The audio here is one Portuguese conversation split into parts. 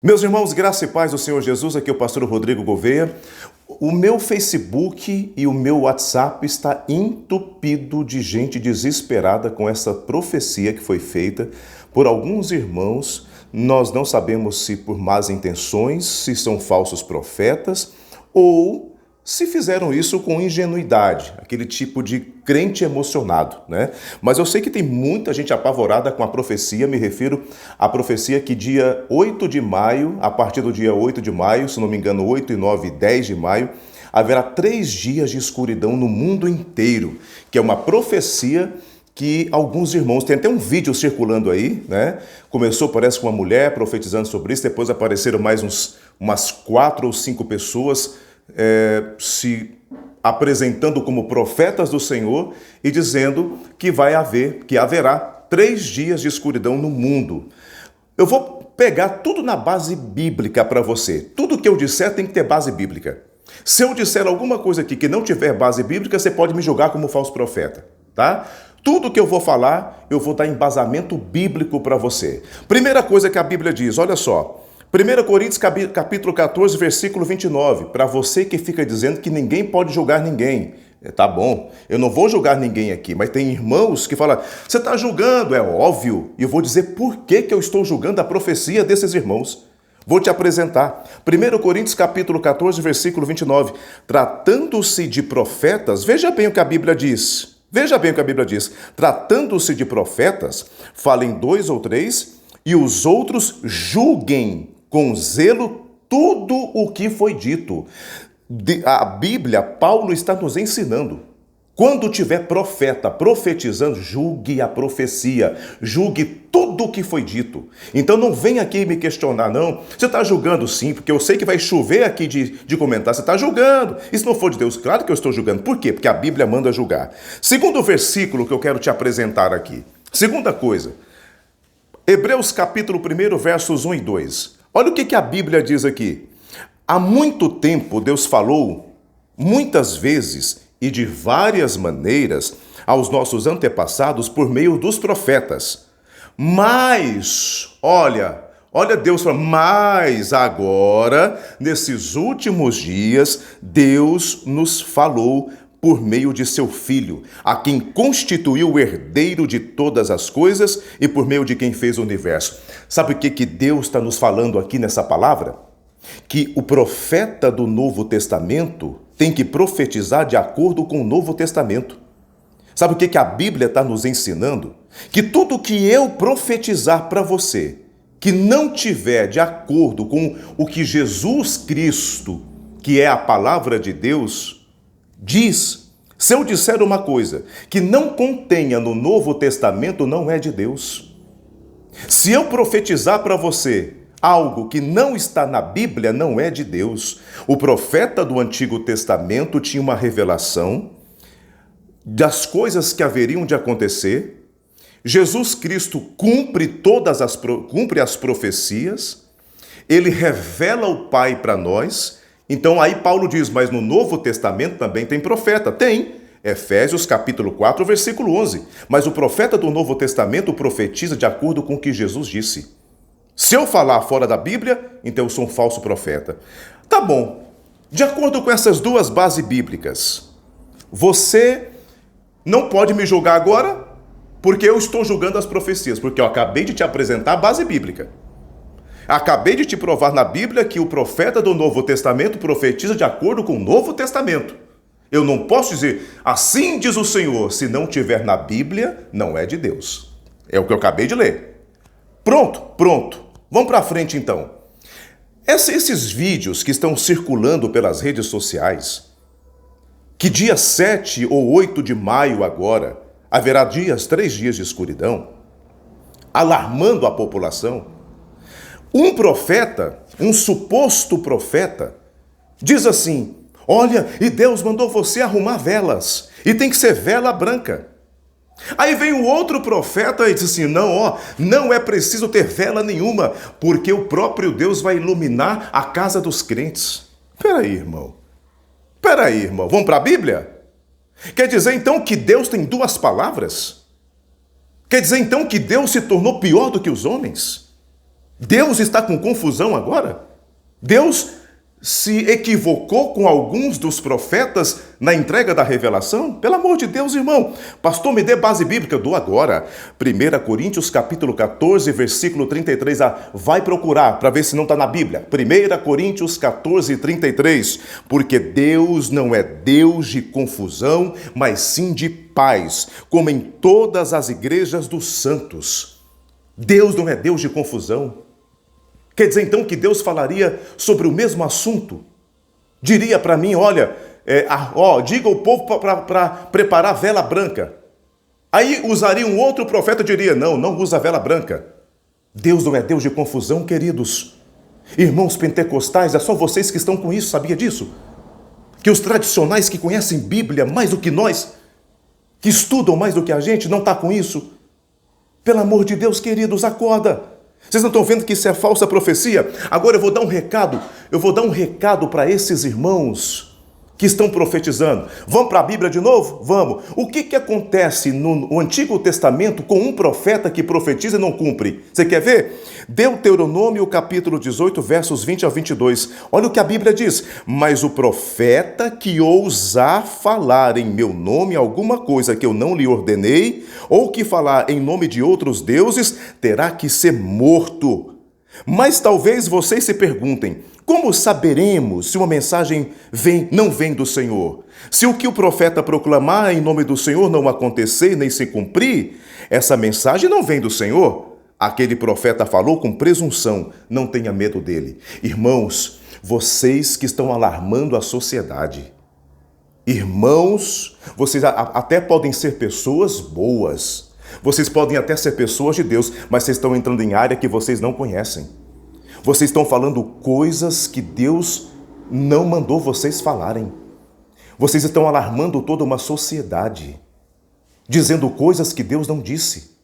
Meus irmãos, graça e paz do Senhor Jesus, aqui é o pastor Rodrigo Gouveia. O meu Facebook e o meu WhatsApp está entupido de gente desesperada com essa profecia que foi feita por alguns irmãos. Nós não sabemos se por más intenções, se são falsos profetas ou se fizeram isso com ingenuidade, aquele tipo de crente emocionado, né? Mas eu sei que tem muita gente apavorada com a profecia, me refiro à profecia que dia 8 de maio, a partir do dia 8 de maio, se não me engano, 8 e 9 e 10 de maio, haverá 3 dias de escuridão no mundo inteiro, que é uma profecia que alguns irmãos, tem até um vídeo circulando aí, né? Começou, parece, com uma mulher profetizando sobre isso, depois apareceram mais umas 4 ou 5 pessoas se apresentando como profetas do Senhor e dizendo que haverá 3 dias de escuridão no mundo. Eu vou pegar tudo na base bíblica para você. Tudo que eu disser tem que ter base bíblica. Se eu disser alguma coisa aqui que não tiver base bíblica, você pode me julgar como falso profeta, tá? Tudo que eu vou falar, eu vou dar embasamento bíblico para você. Primeira coisa que a Bíblia diz, olha só. 1 Coríntios capítulo 14, versículo 29, para você que fica dizendo que ninguém pode julgar ninguém. Tá bom, eu não vou julgar ninguém aqui, mas tem irmãos que falam, você está julgando, é óbvio, e eu vou dizer por que eu estou julgando a profecia desses irmãos. Vou te apresentar. 1 Coríntios capítulo 14, versículo 29, tratando-se de profetas, veja bem o que a Bíblia diz. Veja bem o que a Bíblia diz. Tratando-se de profetas, falem 2 ou 3, e os outros julguem com zelo tudo o que foi dito. A Bíblia, Paulo está nos ensinando. Quando tiver profeta profetizando, julgue a profecia, julgue tudo o que foi dito. Então não vem aqui me questionar, não. Você está julgando sim, porque eu sei que vai chover aqui de comentar. Você está julgando. E se não for de Deus, claro que eu estou julgando. Por quê? Porque a Bíblia manda julgar. Segundo versículo que eu quero te apresentar aqui. Segunda coisa. Hebreus capítulo 1, versos 1 e 2. Olha o que a Bíblia diz aqui. Há muito tempo Deus falou, muitas vezes e de várias maneiras, aos nossos antepassados por meio dos profetas. Mas, olha Deus falando, mas agora, nesses últimos dias, Deus nos falou por meio de seu Filho, a quem constituiu o herdeiro de todas as coisas e por meio de quem fez o universo. Sabe o que Deus está nos falando aqui nessa palavra? Que o profeta do Novo Testamento tem que profetizar de acordo com o Novo Testamento. Sabe o que a Bíblia está nos ensinando? Que tudo que eu profetizar para você, que não tiver de acordo com o que Jesus Cristo, que é a palavra de Deus, diz, se eu disser uma coisa que não contenha no Novo Testamento, não é de Deus. Se eu profetizar para você algo que não está na Bíblia, não é de Deus. O profeta do Antigo Testamento tinha uma revelação das coisas que haveriam de acontecer. Jesus Cristo cumpre as profecias. Ele revela o Pai para nós. Então aí Paulo diz, mas no Novo Testamento também tem profeta. Tem. Efésios capítulo 4, versículo 11. Mas o profeta do Novo Testamento profetiza de acordo com o que Jesus disse. Se eu falar fora da Bíblia, então eu sou um falso profeta. Tá bom. De acordo com essas duas bases bíblicas, você não pode me julgar agora, porque eu estou julgando as profecias, porque eu acabei de te apresentar a base bíblica. Acabei de te provar na Bíblia que o profeta do Novo Testamento profetiza de acordo com o Novo Testamento. Eu não posso dizer, assim diz o Senhor, se não tiver na Bíblia, não é de Deus. É o que eu acabei de ler. Pronto. Vamos para frente então. Esses vídeos que estão circulando pelas redes sociais, que dia 7 ou 8 de maio agora, haverá 3 dias de escuridão, alarmando a população, um profeta, um suposto profeta, diz assim, olha, e Deus mandou você arrumar velas, e tem que ser vela branca. Aí vem o outro profeta e diz assim, não é preciso ter vela nenhuma, porque o próprio Deus vai iluminar a casa dos crentes. Peraí, irmão, vamos para a Bíblia? Quer dizer então que Deus tem 2 palavras? Quer dizer então que Deus se tornou pior do que os homens? Deus está com confusão agora? Deus se equivocou com alguns dos profetas na entrega da revelação? Pelo amor de Deus, irmão. Pastor, me dê base bíblica. Eu dou agora. 1 Coríntios capítulo 14, versículo 33. Vai procurar para ver se não está na Bíblia. 1 Coríntios 14, 33. Porque Deus não é Deus de confusão, mas sim de paz, como em todas as igrejas dos santos. Deus não é Deus de confusão. Quer dizer, então, que Deus falaria sobre o mesmo assunto? Diria para mim, olha, diga ao povo para preparar vela branca. Aí usaria um outro profeta e diria, não usa vela branca. Deus não é Deus de confusão, queridos. Irmãos pentecostais, é só vocês que estão com isso, sabia disso? Que os tradicionais que conhecem Bíblia mais do que nós, que estudam mais do que a gente, não está com isso? Pelo amor de Deus, queridos, acorda. Vocês não estão vendo que isso é falsa profecia? Agora eu vou dar um recado para esses irmãos que estão profetizando. Vamos para a Bíblia de novo? Vamos. O que acontece no Antigo Testamento com um profeta que profetiza e não cumpre? Você quer ver? Deuteronômio capítulo 18, versos 20 a 22. Olha o que a Bíblia diz. Mas o profeta que ousar falar em meu nome alguma coisa que eu não lhe ordenei, ou que falar em nome de outros deuses, terá que ser morto. Mas talvez vocês se perguntem, como saberemos se uma mensagem não vem do Senhor? Se o que o profeta proclamar em nome do Senhor não acontecer nem se cumprir, essa mensagem não vem do Senhor. Aquele profeta falou com presunção, não tenha medo dele. Irmãos, vocês que estão alarmando a sociedade, irmãos, vocês até podem ser pessoas boas, vocês podem até ser pessoas de Deus, mas vocês estão entrando em área que vocês não conhecem. Vocês estão falando coisas que Deus não mandou vocês falarem. Vocês estão alarmando toda uma sociedade, dizendo coisas que Deus não disse.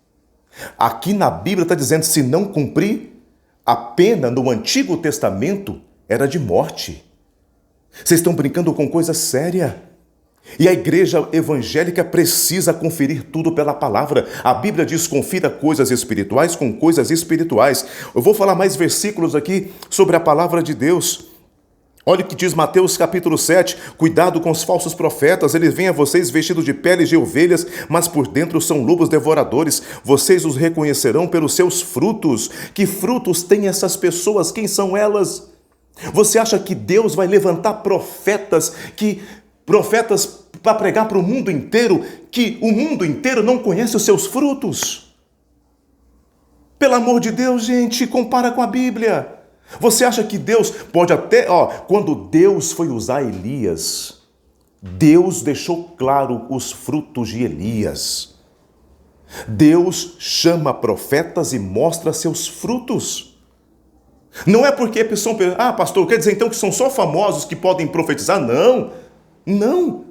Aqui na Bíblia está dizendo, se não cumprir, a pena no Antigo Testamento era de morte. Vocês estão brincando com coisa séria. E a igreja evangélica precisa conferir tudo pela palavra. A Bíblia diz, confira coisas espirituais com coisas espirituais. Eu vou falar mais versículos aqui sobre a palavra de Deus. Olha o que diz Mateus capítulo 7, cuidado com os falsos profetas, eles vêm a vocês vestidos de peles de ovelhas, mas por dentro são lobos devoradores. Vocês os reconhecerão pelos seus frutos. Que frutos têm essas pessoas? Quem são elas? Você acha que Deus vai levantar profetas para pregar para o mundo inteiro, que o mundo inteiro não conhece os seus frutos? Pelo amor de Deus, gente, compara com a Bíblia. Você acha que Deus pode até... quando Deus foi usar Elias, Deus deixou claro os frutos de Elias. Deus chama profetas e mostra seus frutos. Não é porque a pessoa pensa, pastor, quer dizer então que são só famosos que podem profetizar? Não.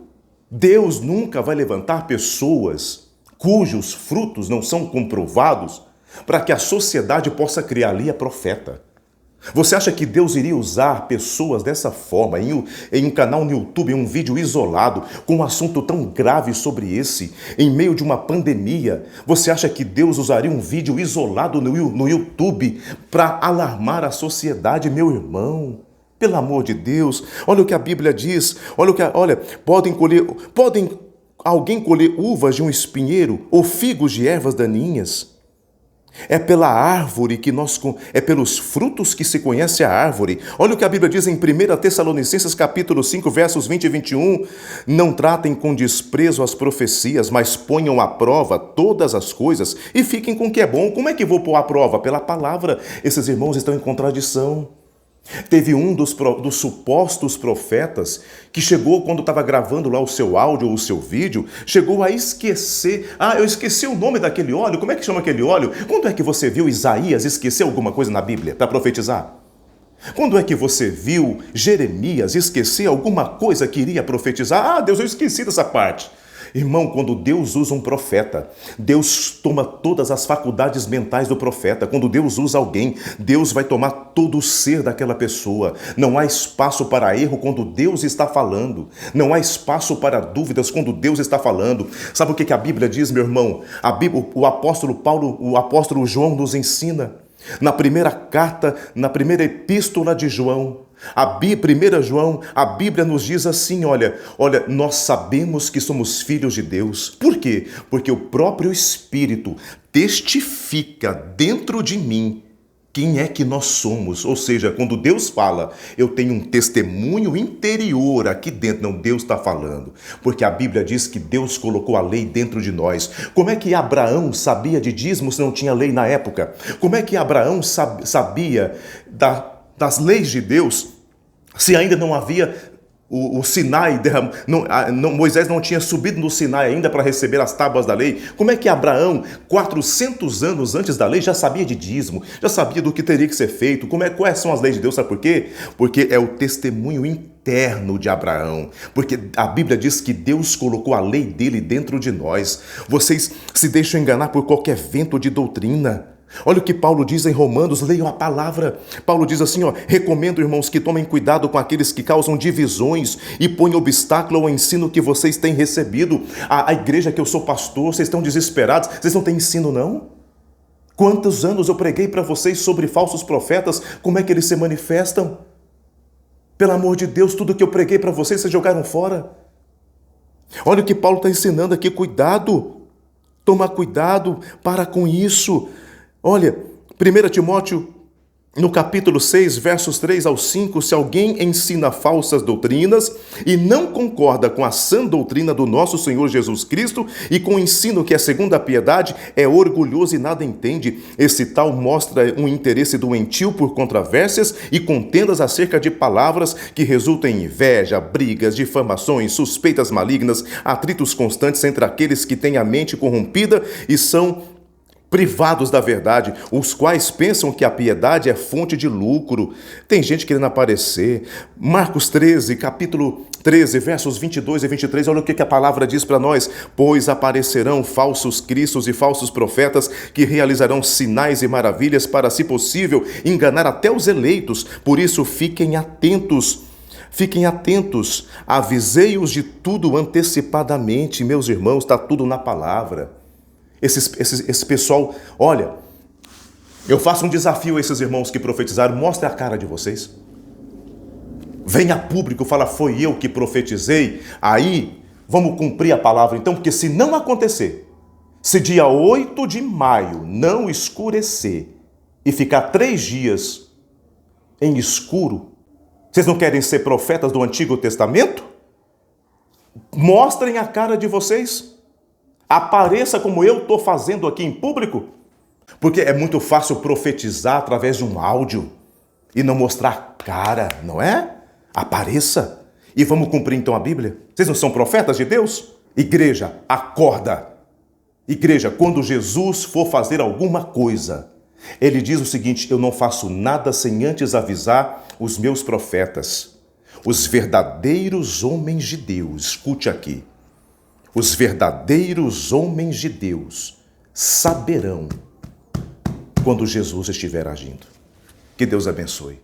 Deus nunca vai levantar pessoas cujos frutos não são comprovados para que a sociedade possa criar ali a profeta. Você acha que Deus iria usar pessoas dessa forma em um canal no YouTube, em um vídeo isolado, com um assunto tão grave sobre esse, em meio de uma pandemia? Você acha que Deus usaria um vídeo isolado no YouTube para alarmar a sociedade, meu irmão? Pelo amor de Deus, olha o que a Bíblia diz, podem alguém colher uvas de um espinheiro ou figos de ervas daninhas? É pela árvore é pelos frutos que se conhece a árvore. Olha o que a Bíblia diz em 1 Tessalonicenses capítulo 5, versos 20 e 21. Não tratem com desprezo as profecias, mas ponham à prova todas as coisas e fiquem com o que é bom. Como é que vou pôr à prova? Pela palavra. Esses irmãos estão em contradição. Teve um dos supostos profetas que chegou, quando estava gravando lá o seu áudio ou o seu vídeo, chegou a esquecer. Eu esqueci o nome daquele óleo. Como é que chama aquele óleo? Quando é que você viu Isaías esquecer alguma coisa na Bíblia para profetizar? Quando é que você viu Jeremias esquecer alguma coisa que iria profetizar? Deus, eu esqueci dessa parte. Irmão, quando Deus usa um profeta, Deus toma todas as faculdades mentais do profeta. Quando Deus usa alguém, Deus vai tomar todo o ser daquela pessoa. Não há espaço para erro quando Deus está falando. Não há espaço para dúvidas quando Deus está falando. Sabe o que a Bíblia diz, meu irmão? O apóstolo Paulo, o apóstolo João nos ensina. Na primeira carta, na primeira epístola de João, 1 João, a Bíblia nos diz assim, olha, nós sabemos que somos filhos de Deus. Por quê? Porque o próprio Espírito testifica dentro de mim quem é que nós somos. Ou seja, quando Deus fala, eu tenho um testemunho interior aqui dentro. Não, Deus está falando. Porque a Bíblia diz que Deus colocou a lei dentro de nós. Como é que Abraão sabia de dízimo se não tinha lei na época? Como é que Abraão sabia das leis de Deus se ainda não havia o Sinai, Moisés não tinha subido no Sinai ainda para receber as tábuas da lei? Como é que Abraão, 400 anos antes da lei, já sabia de dízimo, já sabia do que teria que ser feito? Quais são as leis de Deus? Sabe por quê? Porque é o testemunho interno de Abraão. Porque a Bíblia diz que Deus colocou a lei dele dentro de nós. Vocês se deixam enganar por qualquer vento de doutrina. Olha o que Paulo diz em Romanos, leiam a palavra. Paulo diz assim, recomendo, irmãos, que tomem cuidado com aqueles que causam divisões e põem obstáculo ao ensino que vocês têm recebido. A igreja que eu sou pastor, vocês estão desesperados, vocês não têm ensino não? Quantos anos eu preguei para vocês sobre falsos profetas, como é que eles se manifestam? Pelo amor de Deus, tudo que eu preguei para vocês jogaram fora. Olha o que Paulo está ensinando aqui, cuidado, toma cuidado, para com isso. Olha, 1 Timóteo, no capítulo 6, versos 3 ao 5, se alguém ensina falsas doutrinas e não concorda com a sã doutrina do nosso Senhor Jesus Cristo e com o ensino que é segundo a piedade, é orgulhoso e nada entende. Esse tal mostra um interesse doentio por controvérsias e contendas acerca de palavras que resultam em inveja, brigas, difamações, suspeitas malignas, atritos constantes entre aqueles que têm a mente corrompida e são privados da verdade, os quais pensam que a piedade é fonte de lucro. Tem gente querendo aparecer. Marcos 13, capítulo 13, versos 22 e 23, olha o que a palavra diz para nós. Pois aparecerão falsos cristos e falsos profetas que realizarão sinais e maravilhas para, se possível, enganar até os eleitos. Por isso, fiquem atentos. Fiquem atentos. Avisei-os de tudo antecipadamente. Meus irmãos, está tudo na palavra. Esse pessoal, olha, eu faço um desafio a esses irmãos que profetizaram, mostre a cara de vocês. Venha a público, fala, foi eu que profetizei, aí vamos cumprir a palavra então, porque se não acontecer, se dia 8 de maio não escurecer e ficar 3 dias em escuro, vocês não querem ser profetas do Antigo Testamento? Mostrem a cara de vocês. Apareça como eu estou fazendo aqui em público, porque é muito fácil profetizar através de um áudio e não mostrar a cara, não é? Apareça e vamos cumprir então a Bíblia. Vocês não são profetas de Deus? Igreja, acorda. Igreja, quando Jesus for fazer alguma coisa, ele diz o seguinte, eu não faço nada sem antes avisar os meus profetas, os verdadeiros homens de Deus. Escute aqui. Os verdadeiros homens de Deus saberão quando Jesus estiver agindo. Que Deus abençoe.